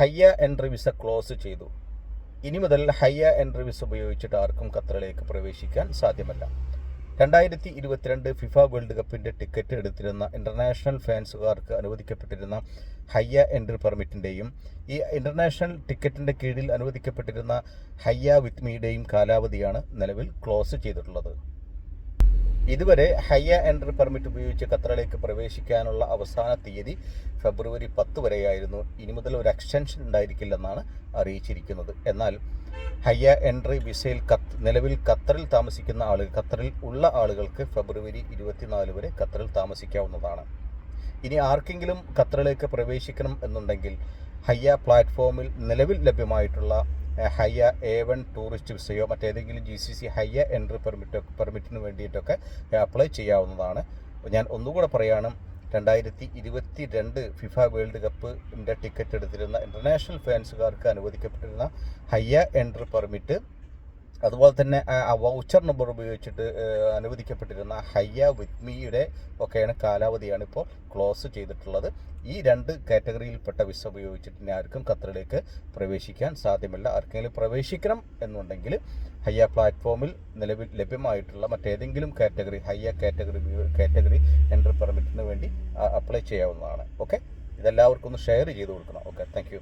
ഹയ്യ entry visa close ചെയ്തു. ഇനി മുതൽ ഹയ്യ എൻട്രി വിസ ഉപയോഗിച്ചിട്ട് ആർക്കും ഖത്തറിലേക്ക് പ്രവേശിക്കാൻ സാധ്യമല്ല. 2022 ഫിഫ വേൾഡ് കപ്പിൻ്റെ ടിക്കറ്റ് എടുത്തിരുന്ന ഇൻ്റർനാഷണൽ ഫാൻസുകാർക്ക് അനുവദിക്കപ്പെട്ടിരുന്ന ഹയ്യ എൻട്രി പെർമിറ്റിൻ്റെയും ഈ ഇൻ്റർനാഷണൽ ടിക്കറ്റിൻ്റെ കീഴിൽ അനുവദിക്കപ്പെട്ടിരുന്ന ഹയ്യ വിത്ത് മീയുടെയും കാലാവധിയാണ് നിലവിൽ ക്ലോസ് ചെയ്തിട്ടുള്ളത്. ഇതുവരെ ഹയ്യ എൻട്രി പെർമിറ്റ് ഉപയോഗിച്ച് ഖത്തറിലേക്ക് പ്രവേശിക്കാനുള്ള അവസാന തീയതി ഫെബ്രുവരി 10 വരെയായിരുന്നു. ഇനി മുതൽ ഒരു എക്സ്റ്റൻഷൻ ഉണ്ടായിരിക്കില്ലെന്നാണ് അറിയിച്ചിരിക്കുന്നത്. എന്നാൽ ഹയ്യ എൻട്രി വിസയിൽ നിലവിൽ ഖത്തറിൽ താമസിക്കുന്ന ഖത്തറിൽ ഉള്ള ആളുകൾക്ക് ഫെബ്രുവരി 24 വരെ ഖത്തറിൽ താമസിക്കാവുന്നതാണ്. ഇനി ആർക്കെങ്കിലും ഖത്തറിലേക്ക് പ്രവേശിക്കണം എന്നുണ്ടെങ്കിൽ ഹയ്യ പ്ലാറ്റ്ഫോമിൽ നിലവിൽ ലഭ്യമായിട്ടുള്ള ഹയ്യ A1 ടൂറിസ്റ്റ് വിസയോ മറ്റേതെങ്കിലും GCC ഹയ്യ എൻട്രി പെർമിറ്റിന് വേണ്ടിയിട്ടൊക്കെ അപ്ലൈ ചെയ്യാവുന്നതാണ്. ഞാൻ ഒന്നുകൂടെ പറയാണ്, 2022 ഫിഫ വേൾഡ് കപ്പിൻ്റെ ടിക്കറ്റ് എടുത്തിരുന്ന ഇൻ്റർനാഷണൽ ഫാൻസുകാർക്ക് അനുവദിക്കപ്പെട്ടിരുന്ന ഹയ്യ എൻട്രി പെർമിറ്റ്, അതുപോലെ തന്നെ ആ വൗച്ചർ നമ്പർ ഉപയോഗിച്ചിട്ട് അനുവദിക്കപ്പെട്ടിരുന്ന ഹയ്യ വിത്ത് മീയുടെ ഒക്കെയാണ് കാലാവധിയാണ് ഇപ്പോൾ ക്ലോസ് ചെയ്തിട്ടുള്ളത്. ഈ 2 കാറ്റഗറിയിൽപ്പെട്ട വിസ ഉപയോഗിച്ചിട്ട് ഇനി ആർക്കും ഖത്തറിലേക്ക് പ്രവേശിക്കാൻ സാധ്യമല്ല. ആർക്കെങ്കിലും പ്രവേശിക്കണം എന്നുണ്ടെങ്കിൽ ഹയ്യ പ്ലാറ്റ്ഫോമിൽ നിലവിൽ ലഭ്യമായിട്ടുള്ള മറ്റേതെങ്കിലും ഹയ്യ കാറ്റഗറി എൻട്രി പെർമിറ്റിന് വേണ്ടി അപ്ലൈ ചെയ്യാവുന്നതാണ്. ഓക്കെ, ഇതെല്ലാവർക്കും ഒന്ന് ഷെയർ ചെയ്ത് കൊടുക്കണം. Okay, thank